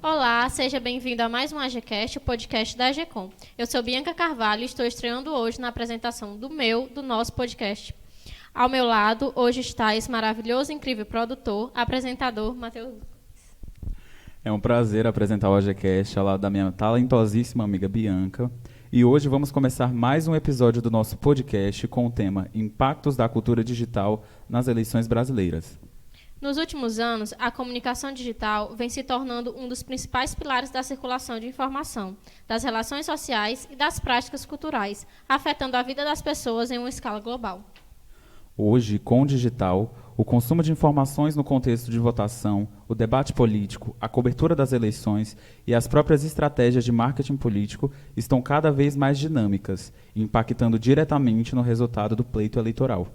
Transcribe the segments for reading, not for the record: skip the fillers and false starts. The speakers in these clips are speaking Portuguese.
Olá, seja bem-vindo a mais um AGCast, o podcast da AGCOM. Eu sou Bianca Carvalho e estou estreando hoje na apresentação do nosso podcast. Ao meu lado, hoje está esse maravilhoso e incrível produtor, apresentador, Matheus. É um prazer apresentar o AGCast ao lado da minha talentosíssima amiga Bianca. E hoje vamos começar mais um episódio do nosso podcast com o tema Impactos da Cultura Digital nas Eleições Brasileiras. Nos últimos anos, a comunicação digital vem se tornando um dos principais pilares da circulação de informação, das relações sociais e das práticas culturais, afetando a vida das pessoas em uma escala global. Hoje, com o digital, o consumo de informações no contexto de votação, o debate político, a cobertura das eleições e as próprias estratégias de marketing político estão cada vez mais dinâmicas, impactando diretamente no resultado do pleito eleitoral.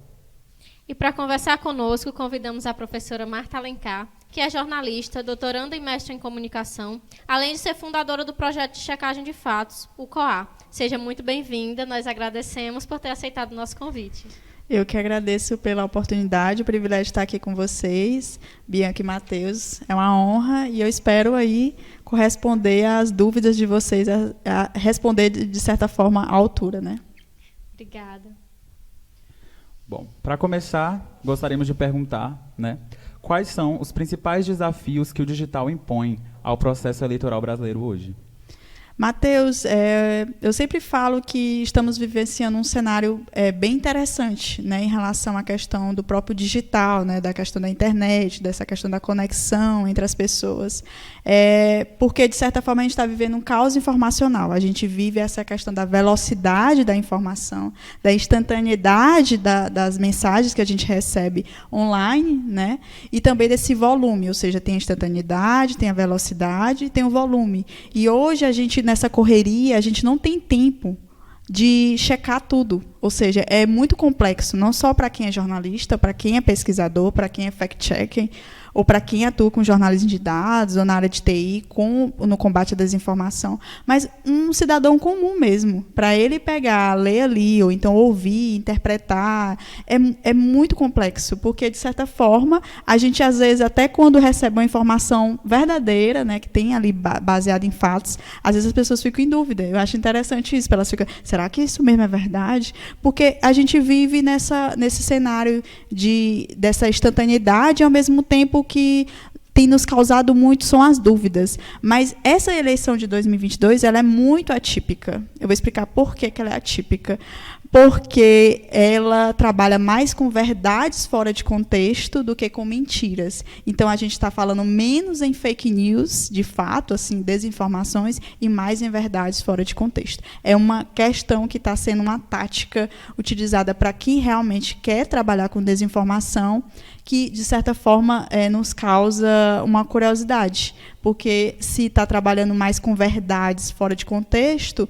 E para conversar conosco, convidamos a professora Marta Alencar, que é jornalista, doutoranda e mestre em comunicação, além de ser fundadora do projeto de checagem de fatos, o COA. Seja muito bem-vinda, nós agradecemos por ter aceitado o nosso convite. Eu que agradeço pela oportunidade, o privilégio de estar aqui com vocês, Bianca e Matheus. É uma honra e eu espero aí corresponder às dúvidas de vocês, a responder de certa forma à altura, né? Obrigada. Bom, para começar, gostaríamos de perguntar, quais são os principais desafios que o digital impõe ao processo eleitoral brasileiro hoje? Matheus, eu sempre falo que estamos vivenciando um cenário bem interessante, né, em relação à questão do próprio digital, né, da questão da internet, dessa questão da conexão entre as pessoas. Porque, de certa forma, a gente está vivendo um caos informacional. A gente vive essa questão da velocidade da informação, da instantaneidade das mensagens que a gente recebe online, né, e também desse volume, ou seja, tem a instantaneidade, tem a velocidade, tem o volume. E hoje a gente, nessa correria, a gente não tem tempo de checar tudo. Ou seja, é muito complexo, não só para quem é jornalista, para quem é pesquisador, para quem é fact-checking, ou para quem atua com jornalismo de dados, ou na área de TI, no combate à desinformação, mas um cidadão comum mesmo, para ele pegar, ler ali, ou então ouvir, interpretar, é muito complexo, porque, de certa forma, a gente, às vezes, até quando recebe uma informação verdadeira, né, que tem ali baseada em fatos, às vezes as pessoas ficam em dúvida. Eu acho interessante isso, elas ficam, será que isso mesmo é verdade? Porque a gente vive nesse cenário dessa instantaneidade, ao mesmo tempo que tem nos causado muito são as dúvidas. Mas essa eleição de 2022 ela é muito atípica. Eu vou explicar por que ela é atípica. Porque ela trabalha mais com verdades fora de contexto do que com mentiras. Então, a gente está falando menos em fake news, de fato, assim, desinformações, e mais em verdades fora de contexto. É uma questão que está sendo uma tática utilizada para quem realmente quer trabalhar com desinformação, que, de certa forma, nos causa uma curiosidade. Porque, se está trabalhando mais com verdades fora de contexto,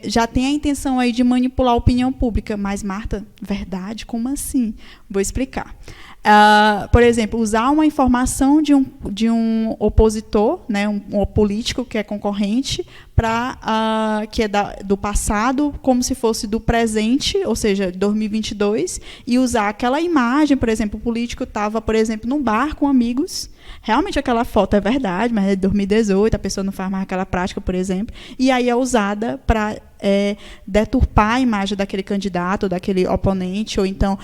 já tem a intenção aí de manipular a opinião pública. Mas, Marta, verdade? Como assim? Vou explicar. Por exemplo, usar uma informação de um opositor, né, um político que é concorrente, que é do passado, como se fosse do presente, ou seja, 2022, e usar aquela imagem. Por exemplo, o político estava, por exemplo, num bar com amigos. Realmente aquela foto é verdade, mas é de 2018, a pessoa não faz mais aquela prática, por exemplo, e aí é usada para deturpar a imagem daquele candidato, ou daquele oponente, ou então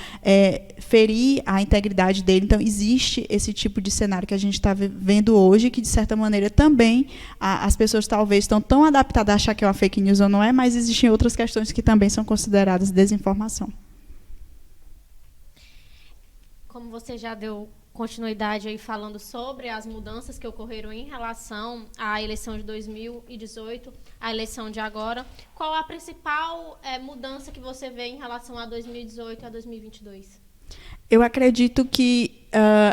ferir a integridade dele. Então, existe esse tipo de cenário que a gente está vendo hoje, que, de certa maneira, também as pessoas talvez estão tão adaptadas a achar que é uma fake news ou não é, mas existem outras questões que também são consideradas desinformação. Como você já deu continuidade aí falando sobre as mudanças que ocorreram em relação à eleição de 2018, à eleição de agora, qual a principal mudança que você vê em relação a 2018 e a 2022? Eu acredito que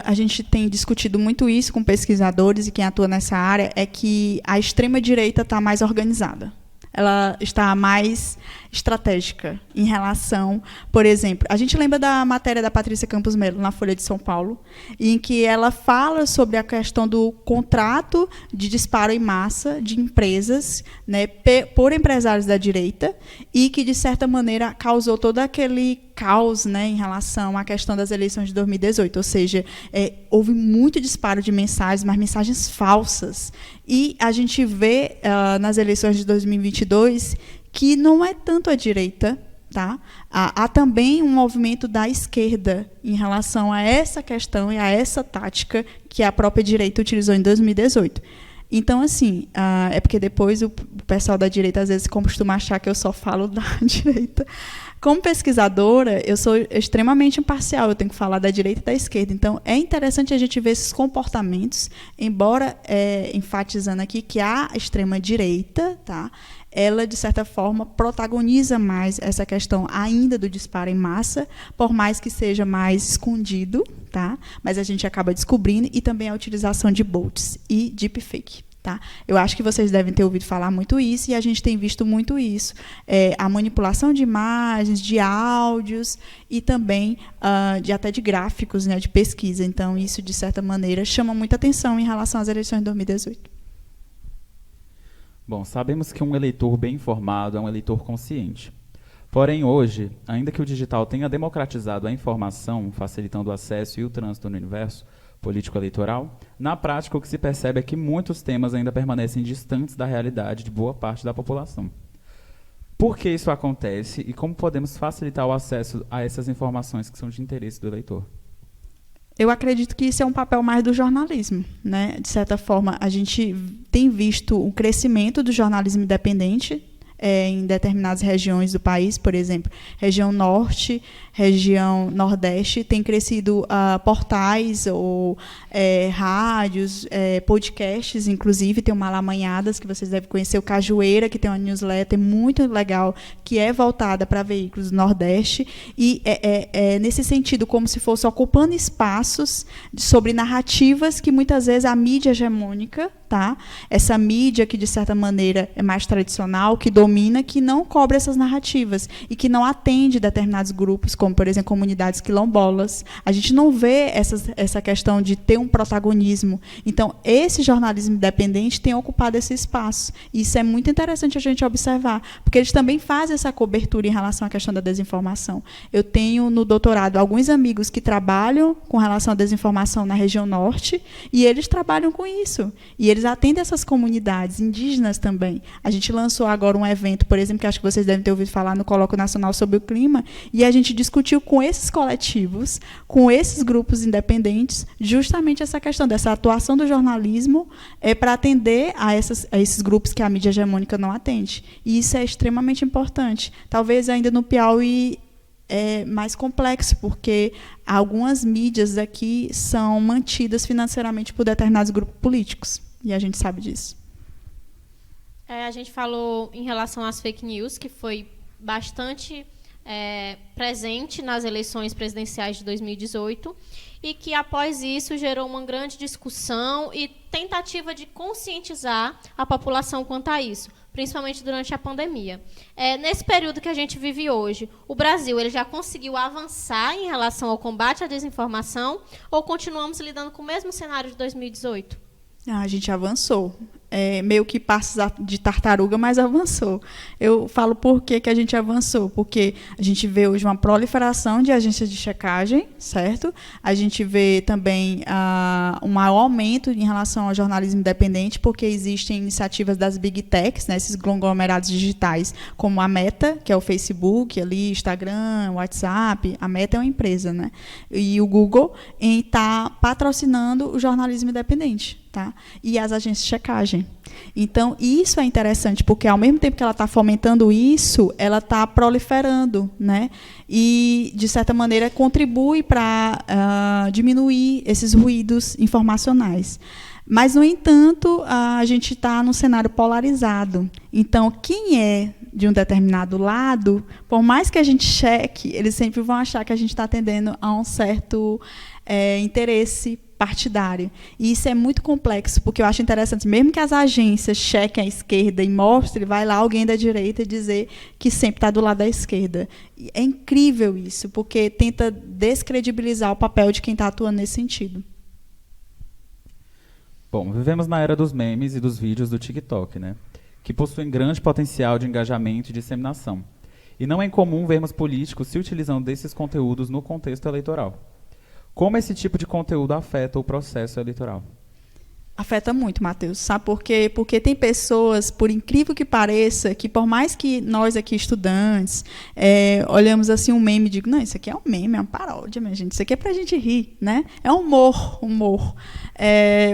a gente tem discutido muito isso com pesquisadores e quem atua nessa área, é que a extrema-direita está mais organizada. Ela está mais estratégica em relação, por exemplo, a gente lembra da matéria da Patrícia Campos Melo na Folha de São Paulo, em que ela fala sobre a questão do contrato de disparo em massa de empresas, né, por empresários da direita, e que, de certa maneira, causou todo aquele caos, né, em relação à questão das eleições de 2018, ou seja, houve muito disparo de mensagens, mas mensagens falsas. E a gente vê nas eleições de 2022 que não é tanto a direita, tá? Há também um movimento da esquerda em relação a essa questão e a essa tática que a própria direita utilizou em 2018. Então, assim, é porque depois o pessoal da direita às vezes costuma achar que eu só falo da direita. Como pesquisadora, eu sou extremamente imparcial, eu tenho que falar da direita e da esquerda. Então, é interessante a gente ver esses comportamentos, embora enfatizando aqui que a extrema-direita, tá, ela, de certa forma, protagoniza mais essa questão ainda do disparo em massa, por mais que seja mais escondido, tá? Mas a gente acaba descobrindo, e também a utilização de bots e deepfake. Tá? Eu acho que vocês devem ter ouvido falar muito isso, e a gente tem visto muito isso. A manipulação de imagens, de áudios, e também até de gráficos, né, de pesquisa. Então, isso, de certa maneira, chama muita atenção em relação às eleições de 2018. Bom, sabemos que um eleitor bem informado é um eleitor consciente. Porém, hoje, ainda que o digital tenha democratizado a informação, facilitando o acesso e o trânsito no universo político-eleitoral, na prática o que se percebe é que muitos temas ainda permanecem distantes da realidade de boa parte da população. Por que isso acontece e como podemos facilitar o acesso a essas informações que são de interesse do eleitor? Eu acredito que isso é um papel mais do jornalismo, né? De certa forma, a gente tem visto o crescimento do jornalismo independente em determinadas regiões do país, por exemplo, região norte, região nordeste, tem crescido portais ou rádios, podcasts, inclusive, tem o Malamanhadas, que vocês devem conhecer, o Cajueira, que tem uma newsletter muito legal, que é voltada para veículos do nordeste, e nesse sentido, como se fosse ocupando espaços sobre narrativas que muitas vezes a mídia hegemônica, tá? Essa mídia que, de certa maneira, é mais tradicional, que domina, que não cobre essas narrativas e que não atende determinados grupos, como, por exemplo, comunidades quilombolas. A gente não vê essa questão de ter um protagonismo. Então, esse jornalismo independente tem ocupado esse espaço. E isso é muito interessante a gente observar, porque eles também fazem essa cobertura em relação à questão da desinformação. Eu tenho, no doutorado, alguns amigos que trabalham com relação à desinformação na região norte, e eles trabalham com isso. E eles atendem essas comunidades indígenas também. A gente lançou agora um evento, por exemplo, que acho que vocês devem ter ouvido falar, no Colóquio Nacional sobre o Clima, e a gente discutiu com esses coletivos, com esses grupos independentes, justamente essa questão dessa atuação do jornalismo para atender a esses grupos que a mídia hegemônica não atende. E isso é extremamente importante. Talvez ainda no Piauí é mais complexo, porque algumas mídias aqui são mantidas financeiramente por determinados grupos políticos. E a gente sabe disso. A gente falou em relação às fake news, que foi bastante presente nas eleições presidenciais de 2018, e que, após isso, gerou uma grande discussão e tentativa de conscientizar a população quanto a isso, principalmente durante a pandemia. Nesse período que a gente vive hoje, o Brasil ele já conseguiu avançar em relação ao combate à desinformação, ou continuamos lidando com o mesmo cenário de 2018? A gente avançou. Meio que passos de tartaruga, mas avançou. Eu falo por que a gente avançou, porque a gente vê hoje uma proliferação de agências de checagem, certo? A gente vê também um maior aumento em relação ao jornalismo independente, porque existem iniciativas das Big Techs, né, esses conglomerados digitais, como a Meta, que é o Facebook, ali, Instagram, WhatsApp. A Meta é uma empresa, né? E o Google está patrocinando o jornalismo independente. Tá? E as agências de checagem. Então, isso é interessante, porque, ao mesmo tempo que ela está fomentando isso, ela está proliferando, né? E, de certa maneira, contribui para diminuir esses ruídos informacionais. Mas, no entanto, a gente está num cenário polarizado. Então, quem é de um determinado lado, por mais que a gente cheque, eles sempre vão achar que a gente está atendendo a um certo interesse partidário. E isso é muito complexo, porque eu acho interessante, mesmo que as agências chequem a esquerda e mostrem, vai lá alguém da direita dizer que sempre está do lado da esquerda. E é incrível isso, porque tenta descredibilizar o papel de quem está atuando nesse sentido. Bom, vivemos na era dos memes e dos vídeos do TikTok, né? Que possuem grande potencial de engajamento e disseminação. e não é incomum vermos políticos se utilizando desses conteúdos no contexto eleitoral. Como esse tipo de conteúdo afeta o processo eleitoral? Afeta muito, Matheus. Sabe por quê? Porque tem pessoas, por incrível que pareça, que por mais que nós aqui, estudantes, olhamos assim um meme e digo, não, isso aqui é um meme, é uma paródia, minha gente. Isso aqui é pra gente rir, né? É humor.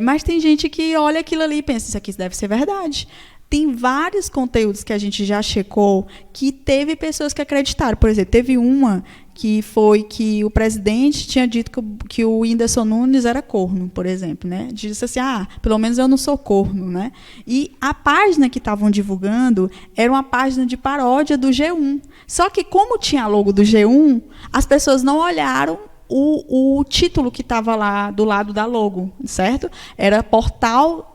Mas tem gente que olha aquilo ali e pensa, isso aqui deve ser verdade. Tem vários conteúdos que a gente já checou que teve pessoas que acreditaram. Por exemplo, teve uma que foi que o presidente tinha dito que o Whindersson Nunes era corno, por exemplo, né? Disse assim, pelo menos eu não sou corno, né? E a página que estavam divulgando era uma página de paródia do G1. Só que como tinha logo do G1, as pessoas não olharam o título que estava lá do lado da logo, certo? Era portal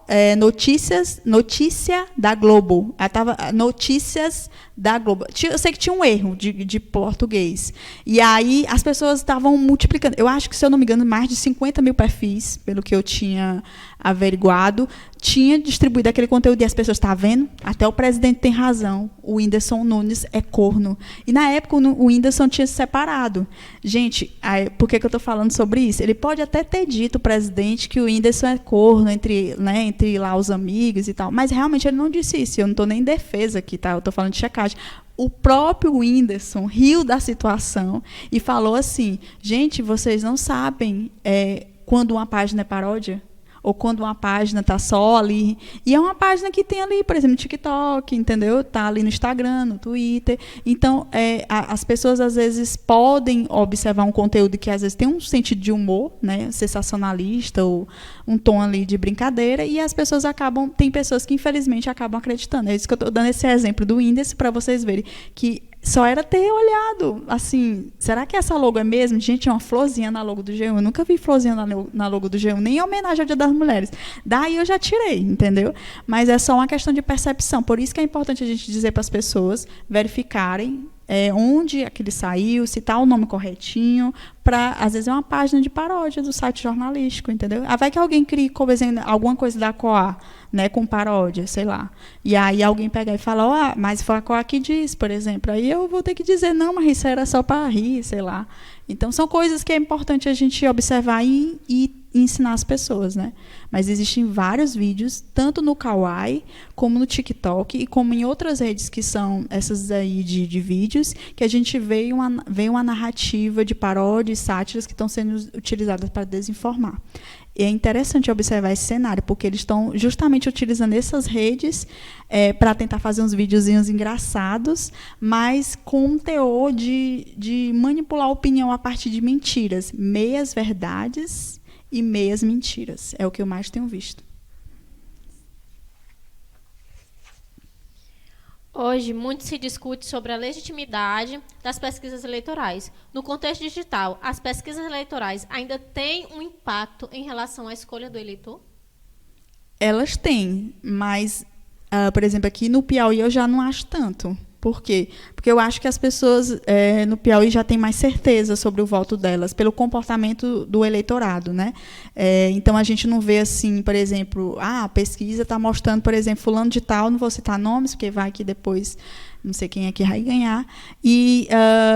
Notícia da Globo. Estava Notícias da Globo. Eu sei que tinha um erro de português. E aí as pessoas estavam multiplicando. Eu acho que, se eu não me engano, mais de 50 mil perfis, pelo que eu tinha averiguado, tinha distribuído aquele conteúdo e as pessoas, está vendo? Até o presidente tem razão. O Whindersson Nunes é corno. E, na época, o Whindersson tinha se separado. Gente, por que eu estou falando sobre isso? Ele pode até ter dito, o presidente, que o Whindersson é corno entre lá os amigos e tal, mas realmente ele não disse isso. Eu não estou nem em defesa aqui, tá? Eu estou falando de checagem. O próprio Whindersson riu da situação e falou assim, gente, vocês não sabem quando uma página é paródia? Ou quando uma página está só ali. E é uma página que tem ali, por exemplo, no TikTok, entendeu? Está ali no Instagram, no Twitter. Então, as pessoas, às vezes, podem observar um conteúdo que, às vezes, tem um sentido de humor, né? Sensacionalista, ou um tom ali de brincadeira, e as pessoas acabam... Tem pessoas que, infelizmente, acabam acreditando. É isso que eu estou dando esse exemplo do índice para vocês verem que só era ter olhado, assim, será que essa logo é mesmo? Gente, é uma florzinha na logo do G1. Eu nunca vi florzinha na logo do G1, nem em homenagem ao Dia das Mulheres. Daí eu já tirei, entendeu? Mas é só uma questão de percepção. Por isso que é importante a gente dizer para as pessoas verificarem onde aquele saiu, se está o nome corretinho, para, às vezes, é uma página de paródia do site jornalístico, entendeu? Vai que alguém crie, por exemplo, alguma coisa da Coa, né, com paródia, sei lá. E aí alguém pega e fala, mas foi a Coa que diz, por exemplo. Aí eu vou ter que dizer, não, mas isso era só para rir, sei lá. Então, são coisas que é importante a gente observar e ensinar as pessoas, né? Mas existem vários vídeos, tanto no Kawaii, como no TikTok, e como em outras redes que são essas aí de vídeos, que a gente vê uma narrativa de paródia e sátiras que estão sendo utilizadas para desinformar. E é interessante observar esse cenário, porque eles estão justamente utilizando essas redes para tentar fazer uns videozinhos engraçados, mas com um teor de manipular a opinião a partir de mentiras, meias verdades e meias mentiras. É o que eu mais tenho visto. Hoje, muito se discute sobre a legitimidade das pesquisas eleitorais. No contexto digital, as pesquisas eleitorais ainda têm um impacto em relação à escolha do eleitor? Elas têm, mas, por exemplo, aqui no Piauí eu já não acho tanto. Por quê? Porque eu acho que as pessoas no Piauí já têm mais certeza sobre o voto delas, pelo comportamento do eleitorado, né? Então, a gente não vê assim, por exemplo, a pesquisa está mostrando, por exemplo, fulano de tal, não vou citar nomes, porque vai que depois não sei quem é que vai ganhar.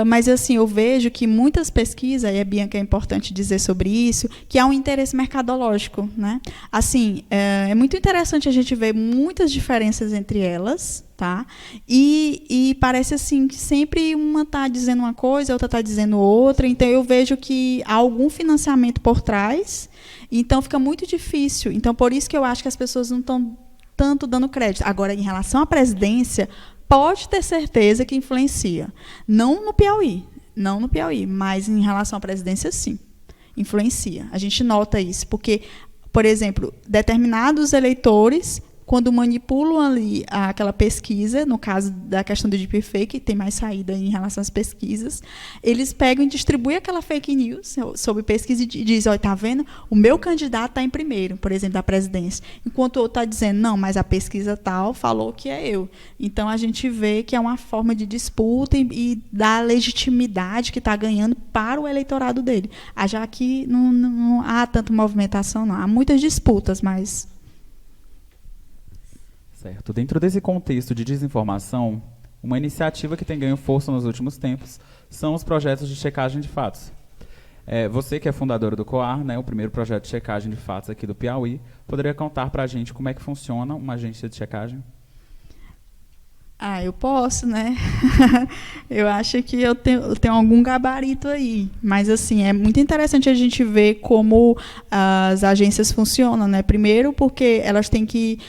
Mas, assim, eu vejo que muitas pesquisas, e a Bianca é importante dizer sobre isso, que há um interesse mercadológico, né? Assim, é muito interessante a gente ver muitas diferenças entre elas, tá? E parece assim que sempre uma está dizendo uma coisa, a outra está dizendo outra. Então, eu vejo que há algum financiamento por trás, então fica muito difícil. Então, por isso que eu acho que as pessoas não estão tanto dando crédito. Agora, em relação à presidência, pode ter certeza que influencia. Não no Piauí, mas em relação à presidência, sim, influencia. A gente nota isso, porque, por exemplo, determinados eleitores, quando manipulam ali aquela pesquisa, no caso da questão do deepfake, tem mais saída em relação às pesquisas, eles pegam e distribuem aquela fake news sobre pesquisa e dizem, olha, está vendo? O meu candidato está em primeiro, por exemplo, da presidência, enquanto o outro está dizendo, não, mas a pesquisa tal falou que é eu. Então, a gente vê que é uma forma de disputa e da legitimidade que está ganhando para o eleitorado dele. Já que não há tanta movimentação, não. Há muitas disputas, mas... Certo. Dentro desse contexto de desinformação, Uma iniciativa que tem ganho força nos últimos tempos são os projetos de checagem de fatos. Você, que é fundadora do COAR, né, o primeiro projeto de checagem de fatos aqui do Piauí, poderia contar para a gente como é que funciona uma agência de checagem? Eu posso, né? Eu acho que eu tenho algum gabarito aí. Mas, assim, é muito interessante a gente ver como as agências funcionam, né? Primeiro, porque elas têm que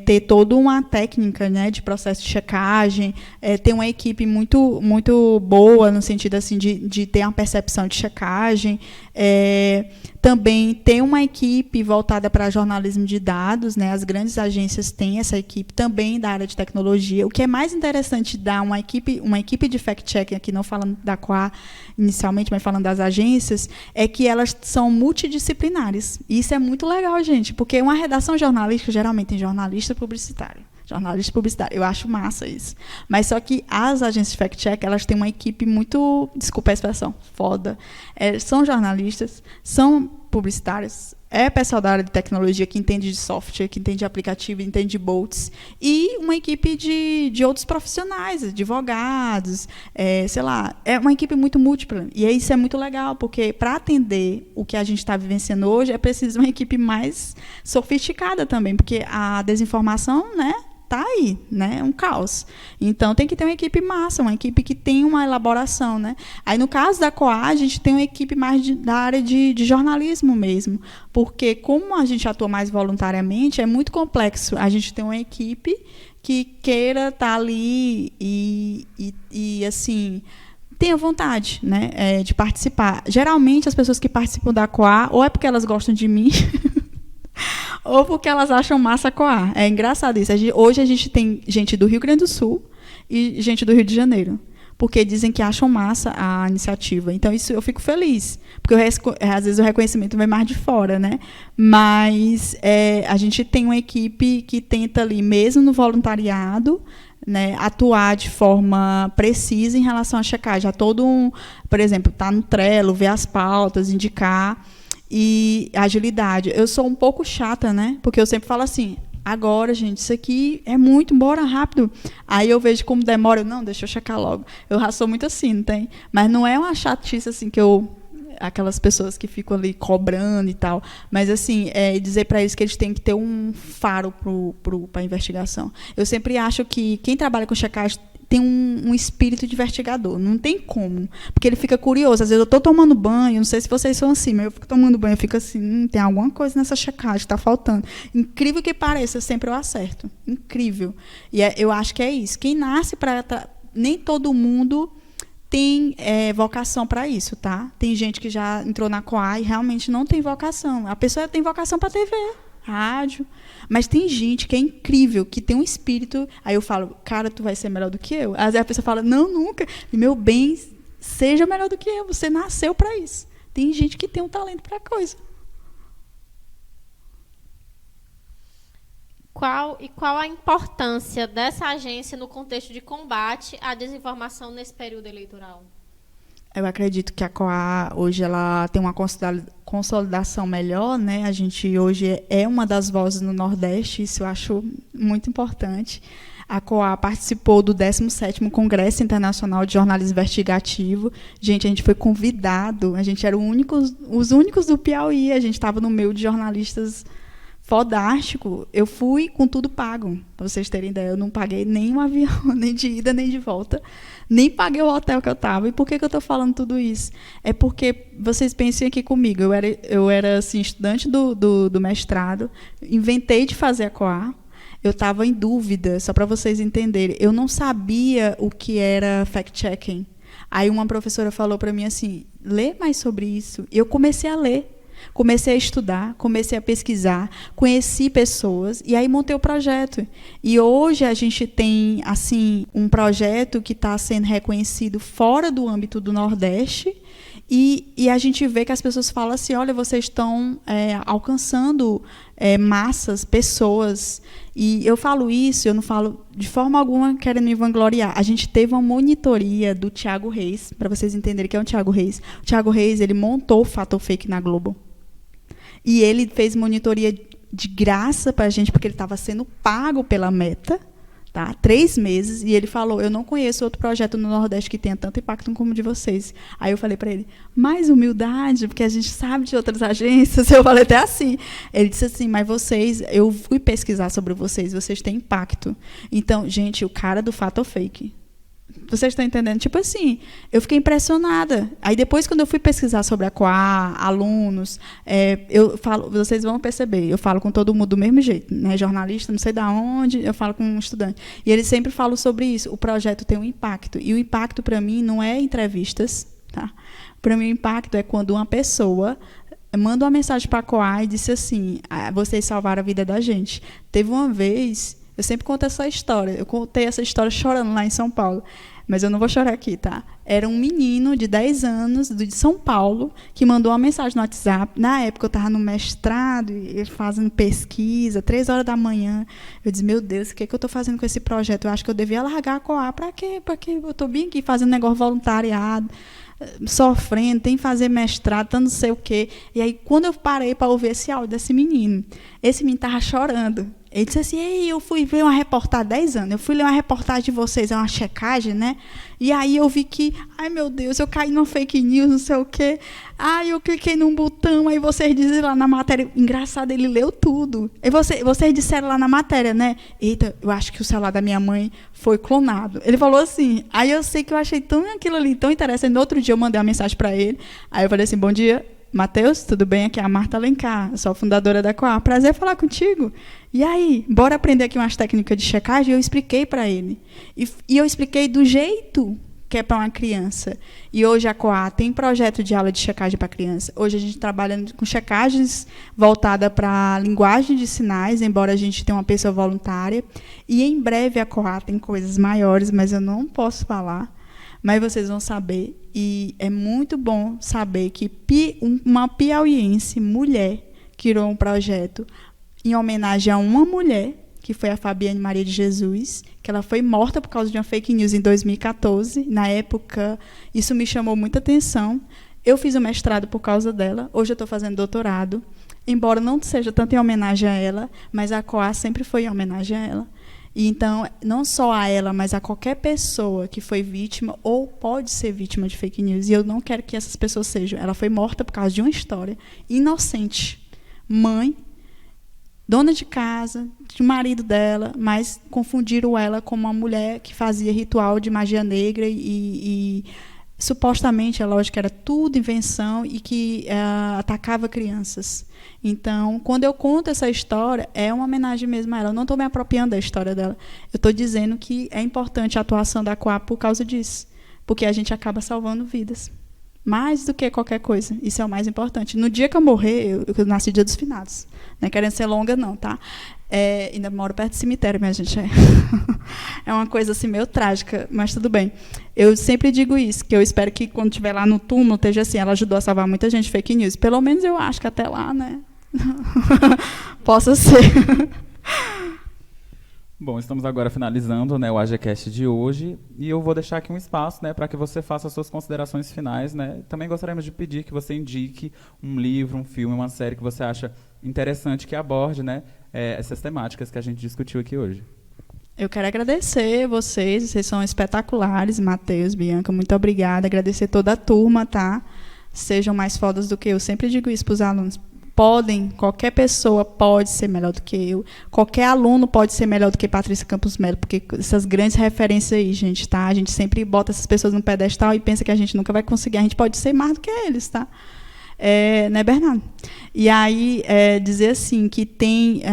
ter toda uma técnica, né, de processo de checagem, ter uma equipe muito, muito boa, no sentido assim, de ter uma percepção de checagem. Também tem uma equipe voltada para jornalismo de dados, né? As grandes agências têm essa equipe também da área de tecnologia. O que é mais interessante dar uma equipe de fact-checking, aqui não falando da COAR inicialmente, mas falando das agências, é que elas são multidisciplinares. E isso é muito legal, gente, porque uma redação jornalística geralmente tem jornalista publicitário. Jornalista publicitário. Eu acho massa isso. Mas só que as agências de fact-check, elas têm uma equipe muito, desculpa a expressão, foda. São jornalistas, são publicitários, pessoal da área de tecnologia que entende de software, que entende de aplicativo, entende de bots, e uma equipe de outros profissionais, advogados, sei lá, é uma equipe muito múltipla. E isso é muito legal, porque para atender o que a gente está vivenciando hoje, é preciso uma equipe mais sofisticada também, porque a desinformação, né, está aí, né? Um caos. Então, tem que ter uma equipe massa, uma equipe que tem uma elaboração, né? Aí, no caso da COAR, a gente tem uma equipe mais da área de jornalismo mesmo, porque, como a gente atua mais voluntariamente, é muito complexo a gente ter uma equipe que queira estar ali e assim, tenha vontade, né, de participar. Geralmente, as pessoas que participam da COAR, ou é porque elas gostam de mim, ou porque elas acham massa a COAR. É engraçado isso. Hoje a gente tem gente do Rio Grande do Sul e gente do Rio de Janeiro, porque dizem que acham massa a iniciativa. Então, isso eu fico feliz, porque às vezes o reconhecimento vem mais de fora, né? Mas a gente tem uma equipe que tenta ali, mesmo no voluntariado, né, atuar de forma precisa em relação à checagem. Por exemplo, estar no Trello, ver as pautas, indicar. E agilidade. Eu sou um pouco chata, né? Porque eu sempre falo assim, agora, gente, isso aqui é muito, bora rápido. Aí eu vejo como demora, não, deixa eu checar logo. Eu já sou muito assim, não tem? Mas não é uma chatice assim que aquelas pessoas que ficam ali cobrando e tal, mas assim, dizer para eles que eles têm que ter um faro para a investigação. Eu sempre acho que quem trabalha com checagem tem um espírito de investigador, não tem como, porque ele fica curioso. Às vezes eu estou tomando banho, não sei se vocês são assim, mas eu fico tomando banho, eu fico assim, tem alguma coisa nessa checagem, está faltando. Incrível que pareça, sempre eu acerto. Incrível. E eu acho que é isso. Quem nasce para... Nem todo mundo tem vocação para isso, tá? Tem gente que já entrou na COAR e realmente não tem vocação. A pessoa tem vocação para TV, rádio. Mas tem gente que é incrível, que tem um espírito. Aí eu falo, cara, tu vai ser melhor do que eu. Às vezes a pessoa fala, não, nunca. E, meu bem, seja melhor do que eu. Você nasceu para isso. Tem gente que tem um talento para coisa. Qual a importância dessa agência no contexto de combate à desinformação nesse período eleitoral? Eu acredito que a COAR hoje ela tem uma consolidação melhor, né? A gente hoje é uma das vozes no Nordeste, isso eu acho muito importante. A COAR participou do 17º Congresso Internacional de Jornalismo Investigativo. Gente, a gente foi convidado, a gente era os únicos do Piauí, a gente estava no meio de jornalistas fodástico. Eu fui com tudo pago, para vocês terem ideia. Eu não paguei nem um avião, nem de ida, nem de volta. Nem paguei o hotel que eu estava. E por que eu estou falando tudo isso? É porque, vocês pensem aqui comigo, eu era assim, estudante do mestrado, inventei de fazer a COAR, eu estava em dúvida, só para vocês entenderem. Eu não sabia o que era fact-checking. Aí uma professora falou para mim assim, lê mais sobre isso. E eu comecei a ler. Comecei a estudar, comecei a pesquisar, conheci pessoas e aí montei o projeto. E hoje a gente tem assim um projeto que está sendo reconhecido fora do âmbito do Nordeste e a gente vê que as pessoas falam assim, olha, vocês estão alcançando massas, pessoas. E eu falo isso, eu não falo de forma alguma querendo me vangloriar. A gente teve uma monitoria do Thiago Reis, para vocês entenderem quem é o Thiago Reis. O Thiago Reis, ele montou o Fato ou Fake na Globo. E ele fez monitoria de graça para a gente, porque ele estava sendo pago pela Meta, Tá? 3 meses, e ele falou, eu não conheço outro projeto no Nordeste que tenha tanto impacto como o de vocês. Aí eu falei para ele, mais humildade, porque a gente sabe de outras agências. Eu falei até assim. Ele disse assim, mas vocês, eu fui pesquisar sobre vocês têm impacto. Então, gente, o cara do fato ou fake. Vocês estão entendendo? Tipo assim, eu fiquei impressionada. Aí depois, quando eu fui pesquisar sobre a Coa, alunos, eu falo, vocês vão perceber, eu falo com todo mundo do mesmo jeito, né? Jornalista, não sei de onde, eu falo com um estudante. E eles sempre falam sobre isso. O projeto tem um impacto. E o impacto, para mim, não é entrevistas. Tá? Para mim, o impacto é quando uma pessoa manda uma mensagem para a Coa e disse assim, vocês salvaram a vida da gente. Teve uma vez... Eu sempre conto essa história. Eu contei essa história chorando lá em São Paulo. Mas eu não vou chorar aqui, tá? Era um menino de 10 anos, de São Paulo, que mandou uma mensagem no WhatsApp. Na época, eu estava no mestrado, e fazendo pesquisa, 3 horas da manhã. Eu disse, meu Deus, o que é que eu estou fazendo com esse projeto? Eu acho que eu devia largar a Coa. Para quê? Porque eu estou bem aqui fazendo negócio voluntariado, sofrendo, tem que fazer mestrado, não sei o quê. E aí, quando eu parei para ouvir esse áudio desse menino, esse menino estava chorando. Ele disse assim, ei, eu fui ver uma reportagem, 10 anos, eu fui ler uma reportagem de vocês, é uma checagem, né? E aí eu vi que, ai meu Deus, eu caí numa fake news, não sei o quê. Ai, eu cliquei num botão, aí vocês dizem lá na matéria, engraçado, ele leu tudo. E vocês disseram lá na matéria, né? Eita, eu acho que o celular da minha mãe foi clonado. Ele falou assim, aí eu sei que eu achei aquilo ali tão interessante. No outro dia eu mandei uma mensagem para ele, aí eu falei assim, bom dia, Matheus, tudo bem? Aqui é a Marta Alencar, sou a fundadora da Coa. Prazer falar contigo. E aí, bora aprender aqui umas técnicas de checagem? Eu expliquei para ele. E eu expliquei do jeito que é para uma criança. E hoje a Coa tem projeto de aula de checagem para criança. Hoje a gente trabalha com checagens voltada para linguagem de sinais, embora a gente tenha uma pessoa voluntária. E em breve a Coa tem coisas maiores, mas eu não posso falar. Mas vocês vão saber, e é muito bom saber que uma piauiense mulher criou um projeto em homenagem a uma mulher, que foi a Fabiane Maria de Jesus, que ela foi morta por causa de uma fake news em 2014. Na época, isso me chamou muita atenção. Eu fiz o mestrado por causa dela, hoje eu estou fazendo doutorado, embora não seja tanto em homenagem a ela, mas a Coa sempre foi em homenagem a ela. E então, não só a ela, mas a qualquer pessoa que foi vítima ou pode ser vítima de fake news. E eu não quero que essas pessoas sejam. Ela foi morta por causa de uma história inocente. Mãe, dona de casa, de marido dela, mas confundiram ela com uma mulher que fazia ritual de magia negra e supostamente, é lógico que era tudo invenção e que atacava crianças. Então, quando eu conto essa história, é uma homenagem mesmo a ela. Eu não estou me apropriando da história dela. Eu estou dizendo que é importante a atuação da Coa por causa disso. Porque a gente acaba salvando vidas. Mais do que qualquer coisa. Isso é o mais importante. No dia que eu morrer, eu nasci dia dos finados. Não é querendo ser longa, não, tá? Ainda moro perto do cemitério, minha gente. É uma coisa assim meio trágica, mas tudo bem. Eu sempre digo isso, que eu espero que quando estiver lá no túmulo, esteja assim, ela ajudou a salvar muita gente fake news. Pelo menos eu acho que até lá, né? Possa ser. Bom, estamos agora finalizando, né, o AGCast de hoje, e eu vou deixar aqui um espaço, né, para que você faça as suas considerações finais, né. Também gostaríamos de pedir que você indique um livro, um filme, uma série que você acha interessante que aborde, né, essas temáticas que a gente discutiu aqui hoje. Eu quero agradecer vocês são espetaculares, Matheus, Bianca, muito obrigada, agradecer toda a turma, tá? Sejam mais fodas do que eu, sempre digo isso para os alunos. Qualquer pessoa pode ser melhor do que eu, qualquer aluno pode ser melhor do que Patrícia Campos Melo, porque essas grandes referências aí, gente, tá? A gente sempre bota essas pessoas no pedestal e pensa que a gente nunca vai conseguir, a gente pode ser mais do que eles, tá? Né, Bernardo? E aí, dizer assim, que tem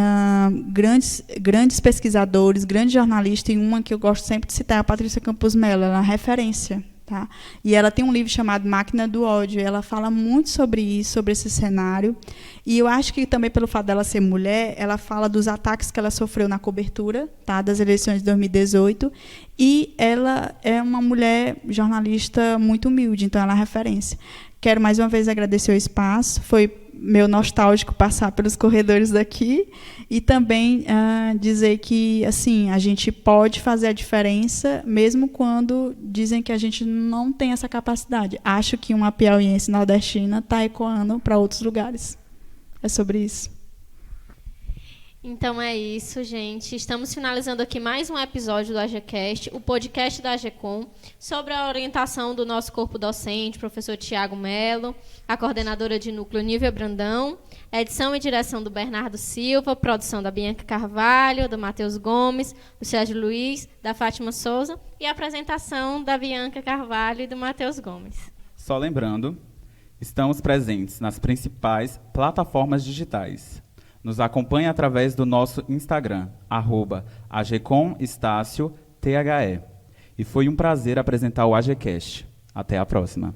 grandes pesquisadores, grandes jornalistas, e uma que eu gosto sempre de citar, a Patrícia Campos Melo, ela é uma referência. Tá? E ela tem um livro chamado Máquina do Ódio. Ela fala muito sobre isso, sobre esse cenário. E eu acho que também pelo fato dela ser mulher, ela fala dos ataques que ela sofreu na cobertura, tá, das eleições de 2018. E ela é uma mulher jornalista muito humilde, então ela é referência. Quero mais uma vez agradecer o espaço. Foi meu nostálgico passar pelos corredores daqui e também dizer que assim a gente pode fazer a diferença mesmo quando dizem que a gente não tem essa capacidade. Acho que uma piauiense nordestina está ecoando para outros lugares. É sobre isso. Então é isso, gente. Estamos finalizando aqui mais um episódio do AGCast, o podcast da AGCOM, sobre a orientação do nosso corpo docente, professor Tiago Melo, a coordenadora de núcleo Nívia Brandão, edição e direção do Bernardo Silva, produção da Bianca Carvalho, do Matheus Gomes, do Sérgio Luiz, da Fátima Souza e a apresentação da Bianca Carvalho e do Matheus Gomes. Só lembrando, estamos presentes nas principais plataformas digitais. Nos acompanhe através do nosso Instagram, @agcomestácio_the. E foi um prazer apresentar o AGCast. Até a próxima.